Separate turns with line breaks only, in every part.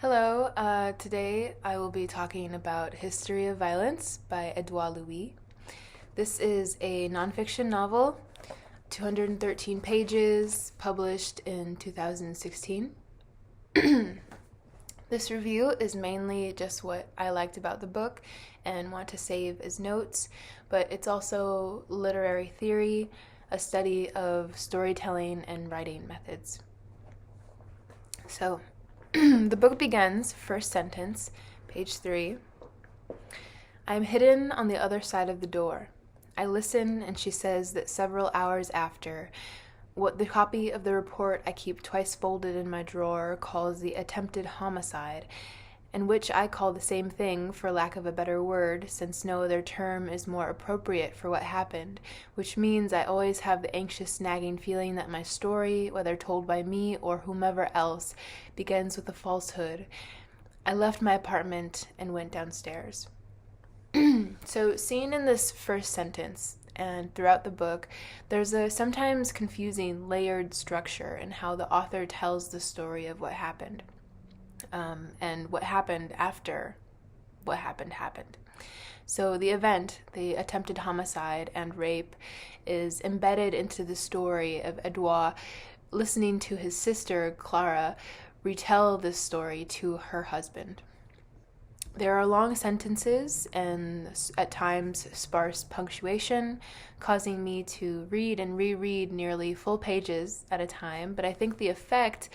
Hello, today I will be talking about History of Violence by Édouard Louis. This is a nonfiction novel, 213 pages, published in 2016. This review is mainly just what I liked about the book and want to save as notes, but it's also literary theory, a study of storytelling and writing methods. So, the book begins, first sentence, page 3. I'm hidden on the other side of the door. I listen, and she says that several hours after, what the copy of the report I keep twice folded in my drawer calls the attempted homicide, and which I call the same thing for lack of a better word, since no other term is more appropriate for what happened, which means I always have the anxious nagging feeling that my story, whether told by me or whomever else, begins with a falsehood. I left my apartment and went downstairs. So, seen in this first sentence and throughout the book, there's a sometimes confusing layered structure in how the author tells the story of what happened. And what happened after what happened. So the event, the attempted homicide and rape, is embedded into the story of Édouard listening to his sister, Clara, retell this story to her husband. There are long sentences and at times sparse punctuation, causing me to read and reread nearly full pages at a time, but I think the effect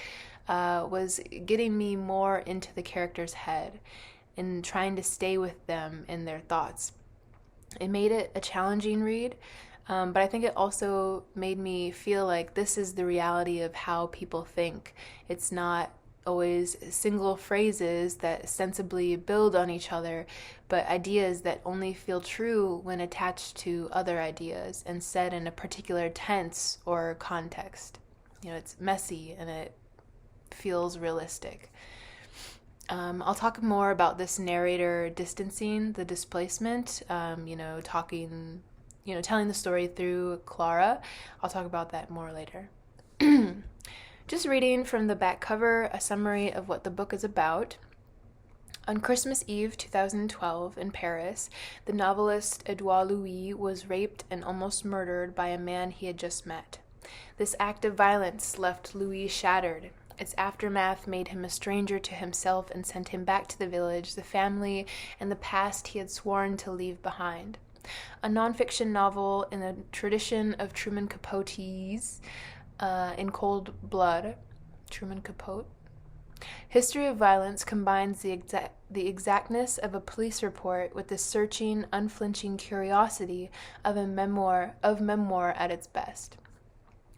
was getting me more into the character's head and trying to stay with them in their thoughts. It made it a challenging read, but I think it also made me feel like this is the reality of how people think. It's not always single phrases that sensibly build on each other, but ideas that only feel true when attached to other ideas and said in a particular tense or context. It's messy and it feels realistic. I'll talk more about this narrator distancing, the displacement, telling the story through Clara. I'll talk about that more later. Just reading from the back cover, a summary of what the book is about. On Christmas Eve 2012 in Paris, the novelist Édouard Louis was raped and almost murdered by a man he had just met. This act of violence left Louis shattered. Its aftermath made him a stranger to himself and sent him back to the village, the family, and the past he had sworn to leave behind. A nonfiction novel in the tradition of Truman Capote's In Cold Blood. Truman Capote? History of Violence combines the exactness of a police report with the searching, unflinching curiosity of a memoir at its best.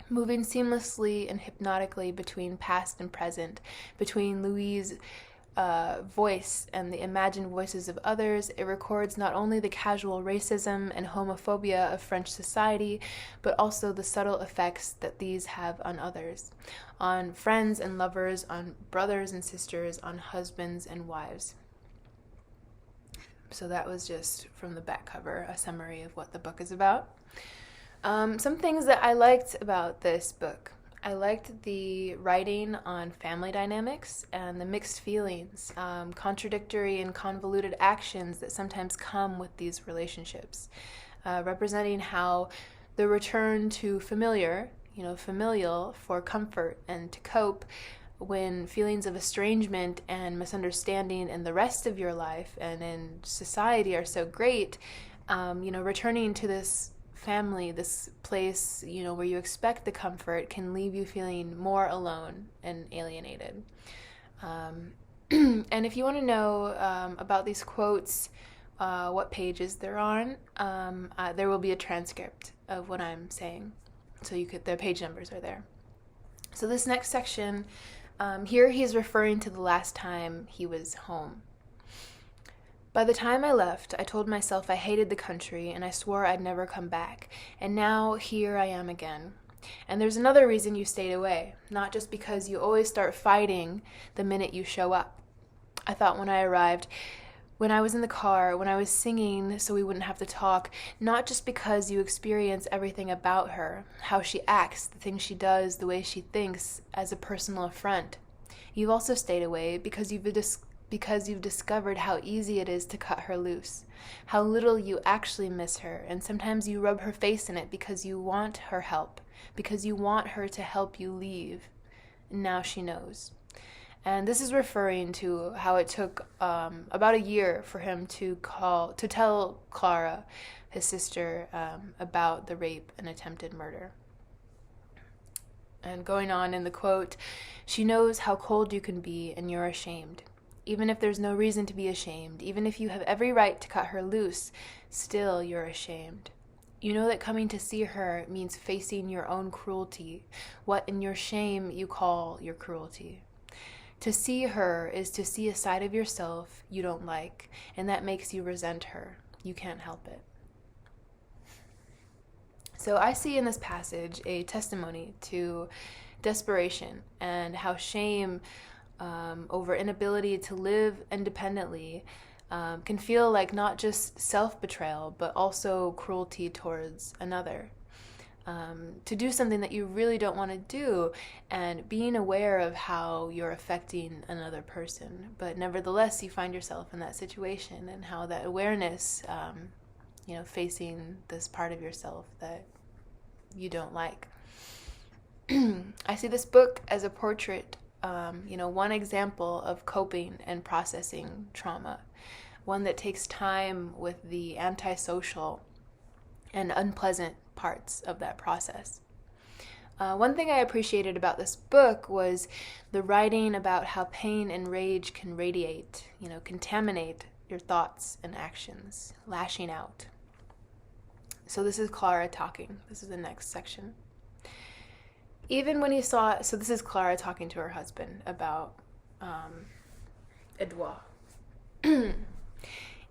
Moving seamlessly and hypnotically between past and present, between Louis' voice and the imagined voices of others, it records not only the casual racism and homophobia of French society, but also the subtle effects that these have on others, on friends and lovers, on brothers and sisters, on husbands and wives. So that was just from the back cover, a summary of what the book is about. Some things that I liked about this book. I liked the writing on family dynamics and the mixed feelings, contradictory and convoluted actions that sometimes come with these relationships, representing how the return to familial for comfort and to cope when feelings of estrangement and misunderstanding in the rest of your life and in society are so great, returning to this family, this place, where you expect the comfort, can leave you feeling more alone and alienated. And if you want to know about these quotes, what pages they're on, there will be a transcript of what I'm saying. So the page numbers are there. So this next section, here he's referring to the last time he was home. By the time I left, I told myself I hated the country and I swore I'd never come back. And now here I am again. And there's another reason you stayed away, not just because you always start fighting the minute you show up. I thought when I arrived, when I was in the car, when I was singing so we wouldn't have to talk, not just because you experience everything about her, how she acts, the things she does, the way she thinks, as a personal affront. You've also stayed away because you've discovered how easy it is to cut her loose, how little you actually miss her, and sometimes you rub her face in it because you want her help, because you want her to help you leave. And now she knows. And this is referring to how it took about a year for him to tell Clara, his sister, about the rape and attempted murder. And going on in the quote, she knows how cold you can be and you're ashamed. Even if there's no reason to be ashamed, even if you have every right to cut her loose, still you're ashamed. You know that coming to see her means facing your own cruelty, what in your shame you call your cruelty. To see her is to see a side of yourself you don't like, and that makes you resent her. You can't help it. So I see in this passage a testimony to desperation and how shame over inability to live independently can feel like not just self-betrayal, but also cruelty towards another. To do something that you really don't want to do, and being aware of how you're affecting another person, but nevertheless you find yourself in that situation, and how that awareness, facing this part of yourself that you don't like. I see this book as a portrait, one example of coping and processing trauma, one that takes time with the antisocial and unpleasant parts of that process. One thing I appreciated about this book was the writing about how pain and rage can radiate, contaminate your thoughts and actions, lashing out. So this is Clara talking. This is the next section. This is Clara talking to her husband about Édouard.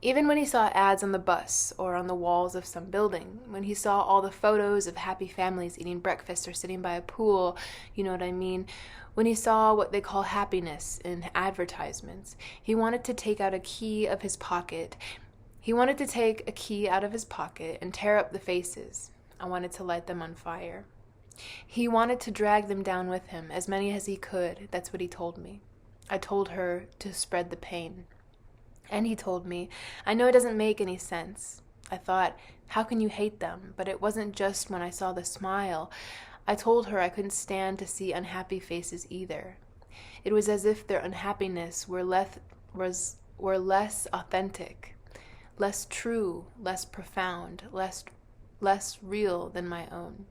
Even when he saw ads on the bus or on the walls of some building, when he saw all the photos of happy families eating breakfast or sitting by a pool, you know what I mean? When he saw what they call happiness in advertisements, he wanted to take out a key out of his pocket. He wanted to take a key out of his pocket and tear up the faces. I wanted to light them on fire. He wanted to drag them down with him, as many as he could. That's what he told me. I told her to spread the pain. And he told me, I know it doesn't make any sense. I thought, how can you hate them? But it wasn't just when I saw the smile. I told her I couldn't stand to see unhappy faces either. It was as if their unhappiness were less authentic, less true, less profound, less real than my own.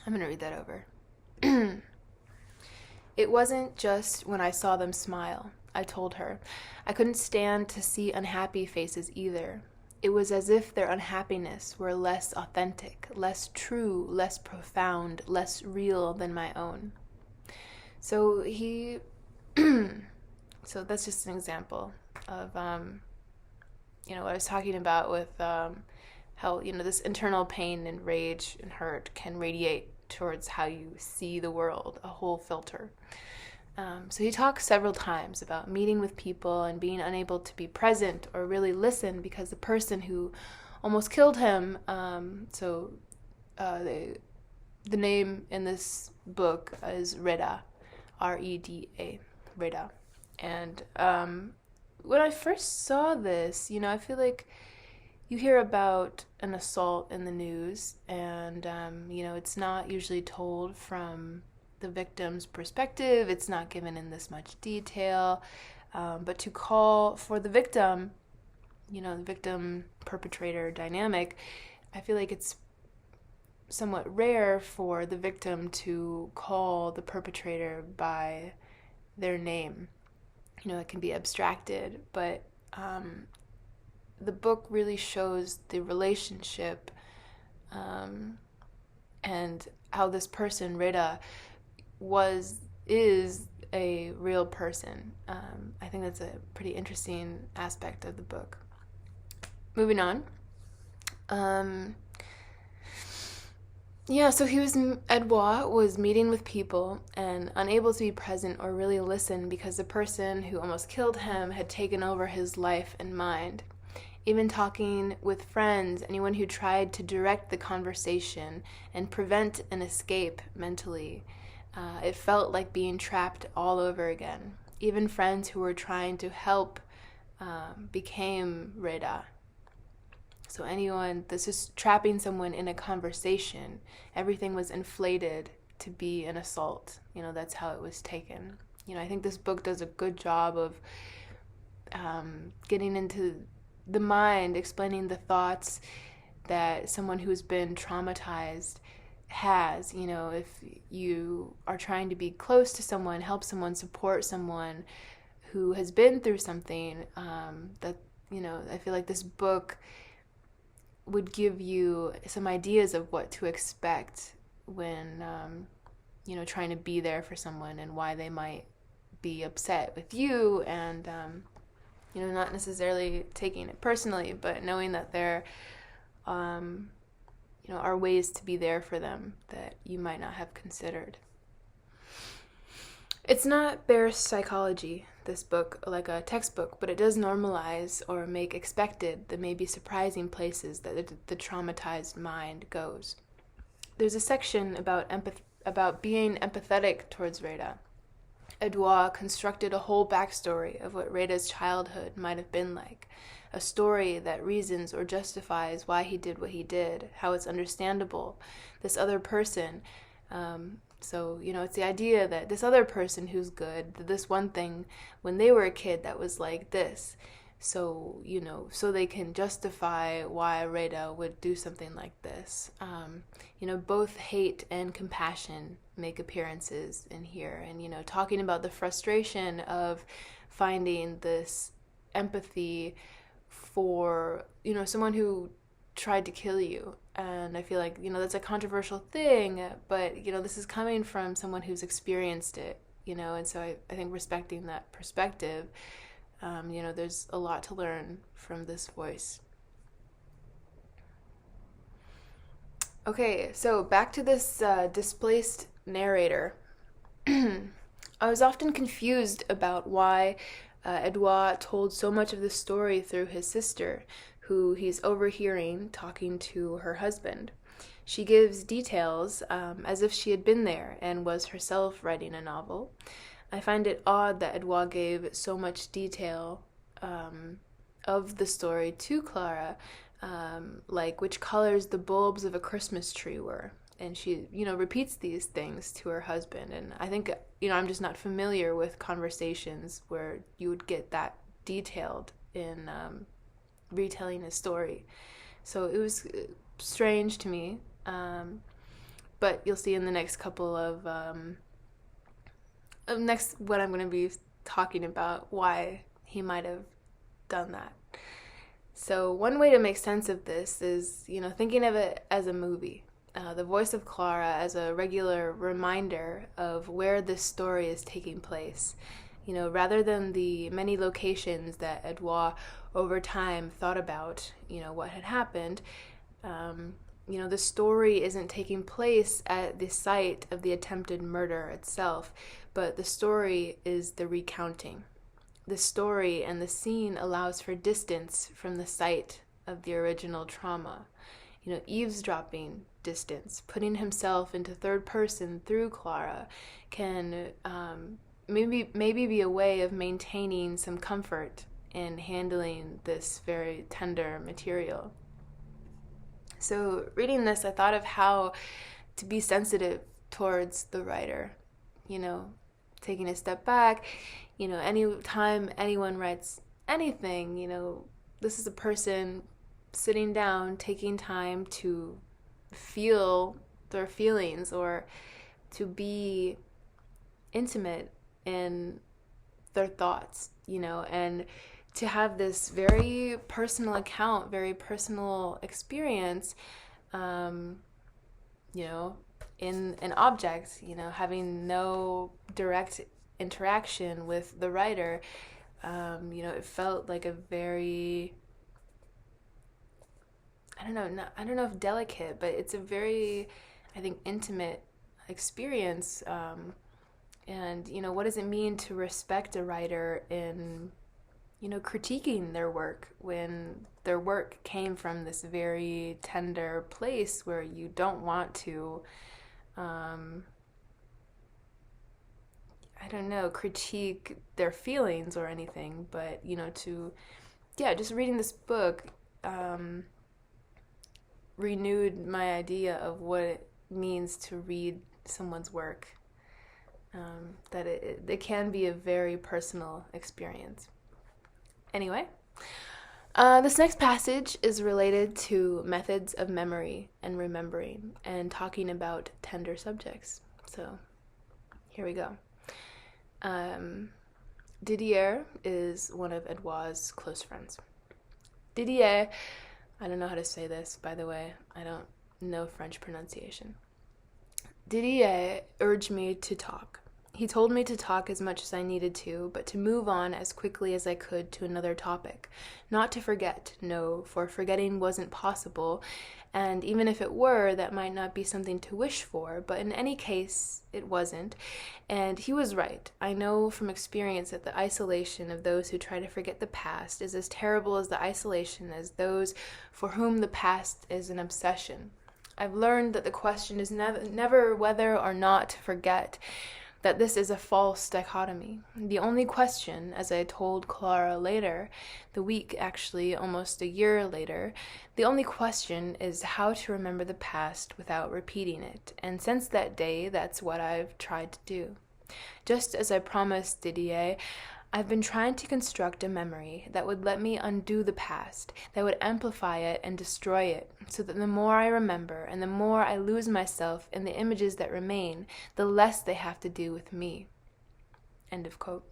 I'm going to read that over. It wasn't just when I saw them smile, I told her. I couldn't stand to see unhappy faces either. It was as if their unhappiness were less authentic, less true, less profound, less real than my own. So so that's just an example of, what I was talking about with how, this internal pain and rage and hurt can radiate towards how you see the world, a whole filter. So he talks several times about meeting with people and being unable to be present or really listen because the person who almost killed him, the name in this book is Rita, R-E-D-A, Rita. And when I first saw this, I feel like you hear about an assault in the news, and, it's not usually told from the victim's perspective. It's not given in this much detail. But to call for the victim, the victim-perpetrator dynamic, I feel like it's somewhat rare for the victim to call the perpetrator by their name. It can be abstracted, but the book really shows the relationship and how this person, Rita, is a real person. I think that's a pretty interesting aspect of the book. Moving on. So Édouard was meeting with people and unable to be present or really listen because the person who almost killed him had taken over his life and mind. Even talking with friends, anyone who tried to direct the conversation and prevent an escape mentally, It felt like being trapped all over again. Even friends who were trying to help became Rita. So this is trapping someone in a conversation. Everything was inflated to be an assault. That's how it was taken. I think this book does a good job of getting into the mind, explaining the thoughts that someone who's been traumatized has. If you are trying to be close to someone, help someone, support someone who has been through something, I feel like this book would give you some ideas of what to expect when, trying to be there for someone and why they might be upset with you, and, not necessarily taking it personally, but knowing that there, are ways to be there for them that you might not have considered. It's not bare psychology, this book, like a textbook, but it does normalize or make expected the maybe surprising places that the traumatized mind goes. There's a section about being empathetic towards Rita. Édouard constructed a whole backstory of what Rita's childhood might have been like, a story that reasons or justifies why he did what he did, how it's understandable, this other person. So, it's the idea that this other person who's good, this one thing when they were a kid that was like this. So, so they can justify why Rita would do something like this. Both hate and compassion make appearances in here. And, talking about the frustration of finding this empathy for, someone who tried to kill you. And I feel like, that's a controversial thing, but, this is coming from someone who's experienced it, and so I think respecting that perspective, there's a lot to learn from this voice. Okay, so back to this displaced narrator. I was often confused about why Édouard told so much of the story through his sister, who he's overhearing talking to her husband. She gives details as if she had been there and was herself writing a novel. I find it odd that Édouard gave so much detail of the story to Clara, like which colors the bulbs of a Christmas tree were. And she, repeats these things to her husband. And I think, I'm just not familiar with conversations where you would get that detailed in retelling a story. So it was strange to me. But you'll see in the next couple of what I'm going to be talking about, why he might have done that. So one way to make sense of this is, thinking of it as a movie. The voice of Clara as a regular reminder of where this story is taking place. Rather than the many locations that Édouard over time thought about, what had happened, the story isn't taking place at the site of the attempted murder itself, but the story is the recounting. The story and the scene allows for distance from the site of the original trauma. Eavesdropping distance, putting himself into third person through Clara can maybe be a way of maintaining some comfort in handling this very tender material. So reading this, I thought of how to be sensitive towards the writer, taking a step back, any time anyone writes anything, this is a person sitting down, taking time to feel their feelings or to be intimate in their thoughts, and to have this very personal account, very personal experience, in an object, having no direct interaction with the writer, it felt like a very, I don't know if delicate, but it's a very, I think, intimate experience. And, what does it mean to respect a writer in, critiquing their work when their work came from this very tender place where you don't want to, I don't know, critique their feelings or anything, but, just reading this book renewed my idea of what it means to read someone's work. That it can be a very personal experience. Anyway, this next passage is related to methods of memory and remembering and talking about tender subjects. So here we go. Didier is one of Édouard's close friends. Didier, I don't know how to say this, by the way. I don't know French pronunciation. Didier urged me to talk. He told me to talk as much as I needed to, but to move on as quickly as I could to another topic. Not to forget, no, for forgetting wasn't possible, and even if it were, that might not be something to wish for, but in any case, it wasn't. And he was right. I know from experience that the isolation of those who try to forget the past is as terrible as the isolation as those for whom the past is an obsession. I've learned that the question is never whether or not to forget, that this is a false dichotomy. The only question, as I told Clara later, almost a year later, the only question is how to remember the past without repeating it. And since that day, that's what I've tried to do. Just as I promised Didier, I've been trying to construct a memory that would let me undo the past, that would amplify it and destroy it, so that the more I remember and the more I lose myself in the images that remain, the less they have to do with me. End of quote.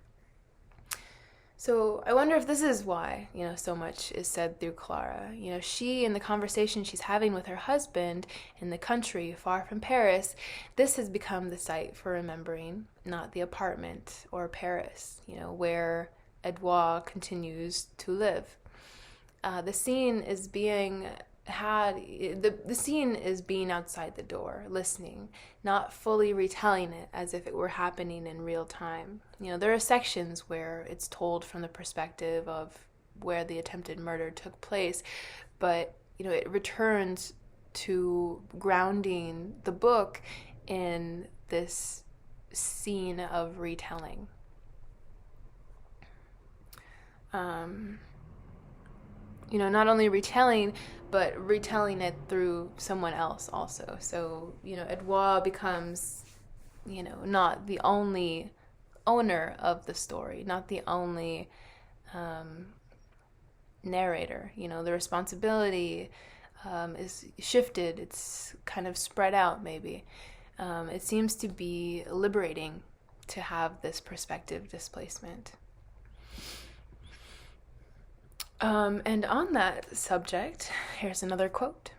So I wonder if this is why, so much is said through Clara. She, in the conversation she's having with her husband in the country far from Paris, this has become the site for remembering, not the apartment or Paris, where Édouard continues to live. The scene is being outside the door, listening, not fully retelling it as if it were happening in real time. There are sections where it's told from the perspective of where the attempted murder took place, but it returns to grounding the book in this scene of retelling. Not only retelling, but retelling it through someone else also. So, Édouard becomes, not the only owner of the story, not the only narrator. The responsibility is shifted. It's kind of spread out, maybe. It seems to be liberating to have this perspective displacement. And on that subject, here's another quote.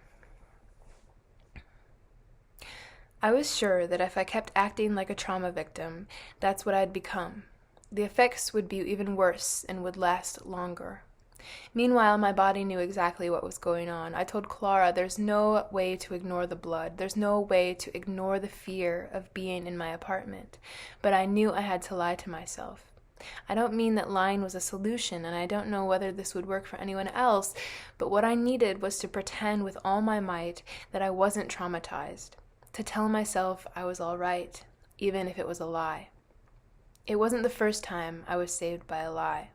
I was sure that if I kept acting like a trauma victim, that's what I'd become. The effects would be even worse and would last longer. Meanwhile, my body knew exactly what was going on. I told Clara there's no way to ignore the blood. There's no way to ignore the fear of being in my apartment. But I knew I had to lie to myself. I don't mean that lying was a solution, and I don't know whether this would work for anyone else, but what I needed was to pretend with all my might that I wasn't traumatized, to tell myself I was all right, even if it was a lie. It wasn't the first time I was saved by a lie.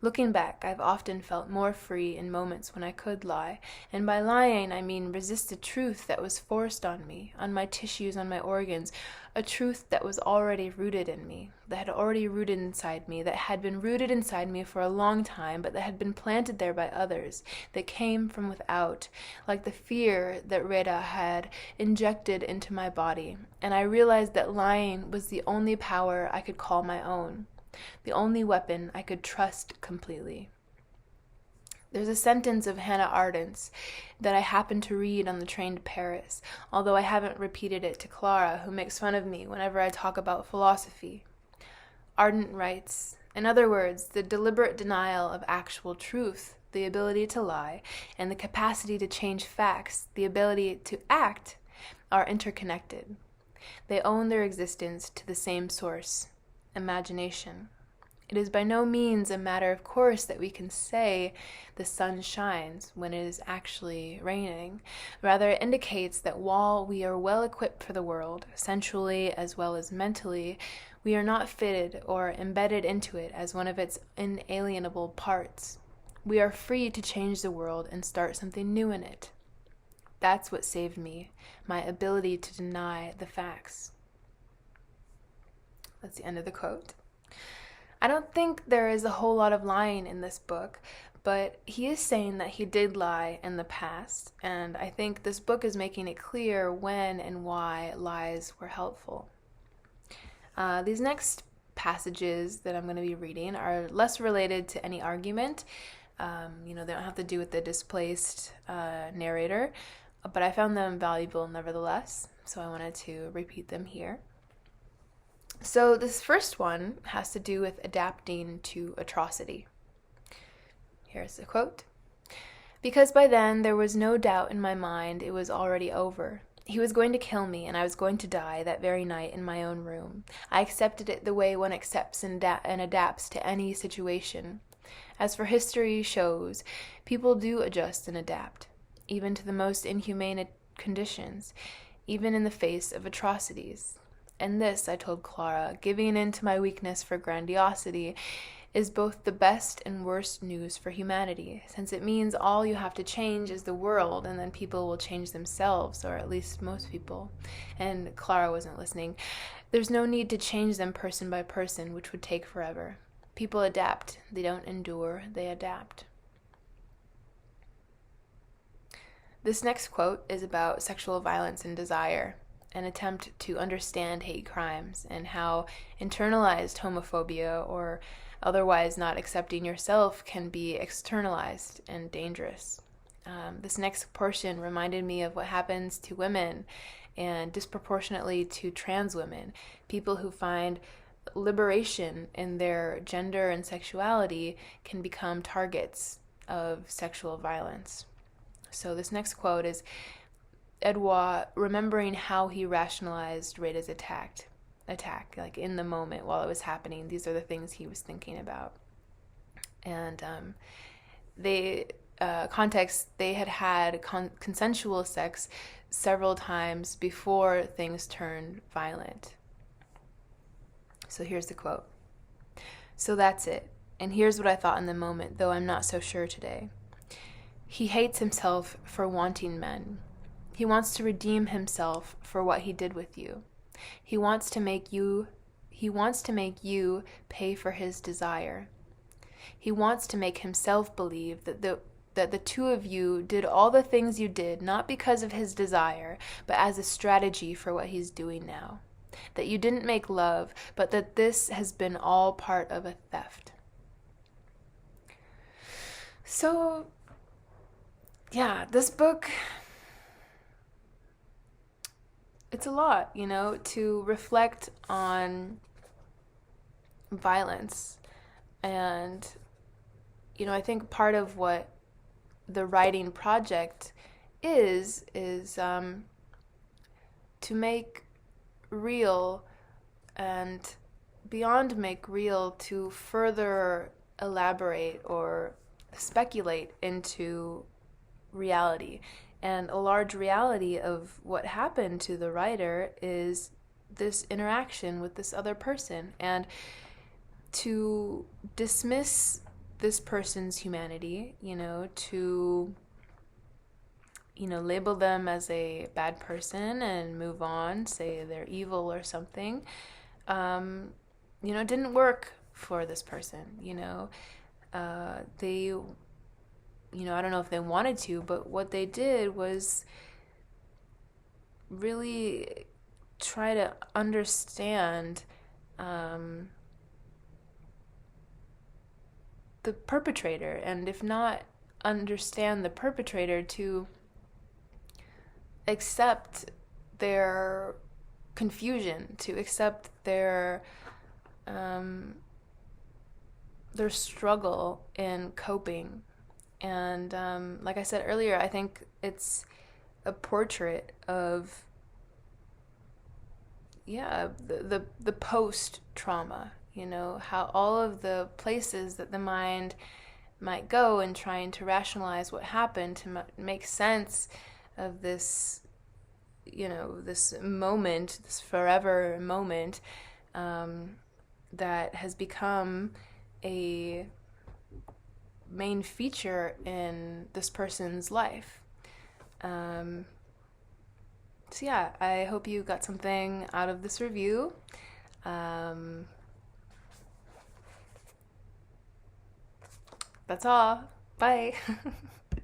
Looking back, I've often felt more free in moments when I could lie, and by lying I mean resist a truth that was forced on me, on my tissues, on my organs, a truth that was already rooted in me, that had already rooted inside me, that had been rooted inside me for a long time, but that had been planted there by others, that came from without, like the fear that Rita had injected into my body, and I realized that lying was the only power I could call my own. The only weapon I could trust completely. There's a sentence of Hannah Arendt's that I happened to read on the train to Paris, although I haven't repeated it to Clara, who makes fun of me whenever I talk about philosophy. Ardendt writes, in other words, the deliberate denial of actual truth, the ability to lie, and the capacity to change facts, the ability to act, are interconnected. They owe their existence to the same source, imagination. It is by no means a matter of course that we can say the sun shines when it is actually raining. Rather, it indicates that while we are well equipped for the world, sensually as well as mentally, We are not fitted or embedded into it as one of its inalienable parts. We are free to change the world and start something new in it. That's what saved me, my ability to deny the facts. That's the end of the quote. I don't think there is a whole lot of lying in this book, but he is saying that he did lie in the past, and I think this book is making it clear when and why lies were helpful. These next passages that I'm going to be reading are less related to any argument. They don't have to do with the displaced narrator, but I found them valuable nevertheless, so I wanted to repeat them here. So this first one has to do with adapting to atrocity. Here's the quote. Because by then there was no doubt in my mind it was already over. He was going to kill me, and I was going to die that very night in my own room. I accepted it the way one accepts and adapts to any situation. As for history shows, people do adjust and adapt, even to the most inhumane conditions, even in the face of atrocities. And this, I told Clara, giving in to my weakness for grandiosity, is both the best and worst news for humanity, since it means all you have to change is the world, and then people will change themselves, or at least most people. And Clara wasn't listening. There's no need to change them person by person, which would take forever. People adapt. They don't endure, they adapt. This next quote is about sexual violence and desire, an attempt to understand hate crimes and how internalized homophobia or otherwise not accepting yourself can be externalized and dangerous. This next portion reminded me of what happens to women and disproportionately to trans women, people who find liberation in their gender and sexuality can become targets of sexual violence. So this next quote is Édouard remembering how he rationalized Rita's attack, like in the moment while it was happening. These are the things he was thinking about. And they had consensual sex several times before things turned violent. So here's the quote. So that's it. And here's what I thought in the moment, though I'm not so sure today. He hates himself for wanting men. He wants to redeem himself for what he did with you. He wants to make you pay for his desire. He wants to make himself believe that the two of you did all the things you did, not because of his desire, but as a strategy for what he's doing now. That you didn't make love, but that this has been all part of a theft. So, yeah, this book, it's a lot, to reflect on violence. And, I think part of what the writing project is to make real and beyond make real, to further elaborate or speculate into reality. And a large reality of what happened to the writer is this interaction with this other person. And to dismiss this person's humanity, to label them as a bad person and move on, say they're evil or something, didn't work for this person. They, I don't know if they wanted to, but what they did was really try to understand the perpetrator, and if not understand the perpetrator, to accept their confusion, to accept their struggle in coping. And like I said earlier, I think it's a portrait of the post-trauma, how all of the places that the mind might go in trying to rationalize what happened, to make sense of this, this moment, this forever moment, that has become a main feature in this person's life. So yeah, I hope you got something out of this review. That's all. Bye.